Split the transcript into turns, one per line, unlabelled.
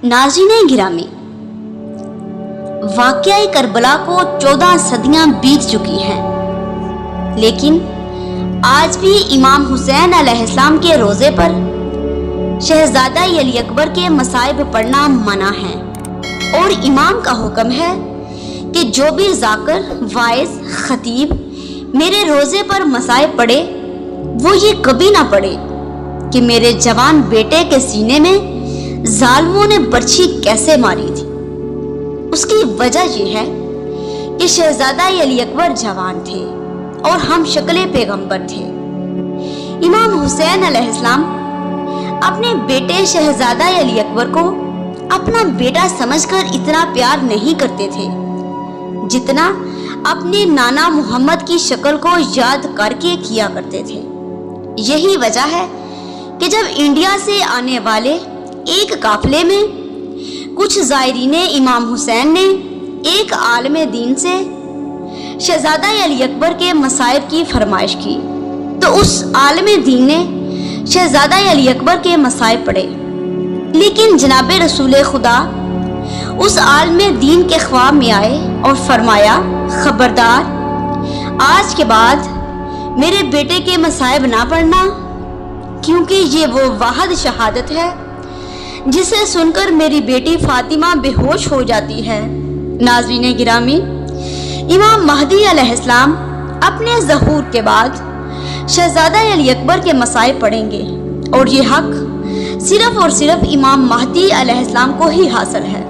नाज़रीन गिरामी, वाक़या करबला को 14 सदियां बीत चुकी हैं, लेकिन आज भी इमाम हुसैन अलैहिस्सलाम के रोज़े पर शहज़ादा अली अकबर के मसाइब पढ़ना मना है और इमाम का हुक्म है कि जो भी ज़ाकिर, वाइज़, खतीब मेरे रोज़े पर मसाइब पढ़े वो ये कभी ना पढ़े कि मेरे जवान बेटे के सीने में जालिमों ने बर्छी कैसे मारी थी। उसकी वजह यह है कि शहजादा अली अकबर जवान थे और हम शक्ले पैगंबर थे। इमाम हुसैन अलैहिस्सलाम अपने बेटे शहजादा अली अकबर को अपना बेटा समझकर इतना प्यार नहीं करते थे जितना अपने नाना मोहम्मद की शक्ल को याद करके किया करते थे। यही वजह है कि जब इंडिया से आने वाले एक काफले में कुछ ज़ायरीन इमाम हुसैन ने एक आलमे दीन से शहजादा अली अकबर के मसाइब की फरमाइश की तो उस आलमे दीन ने शहजादा अली अकबर के मसाइब पढ़े, लेकिन जनाब रसूल खुदा उस आलमे दीन के ख्वाब में आए और फरमाया, खबरदार, आज के बाद मेरे बेटे के मसाइब ना पढ़ना, क्योंकि ये वो वाहिद शहादत है जिसे सुनकर मेरी बेटी फातिमा बेहोश हो जाती है। नाज़रीन गिरामी, इमाम महदी अलैहिस्सलाम अपने ज़हूर के बाद शहजादा अली अकबर के मसाइब पढ़ेंगे और ये हक सिर्फ़ और सिर्फ इमाम महदी अलैहिस्सलाम को ही हासिल है।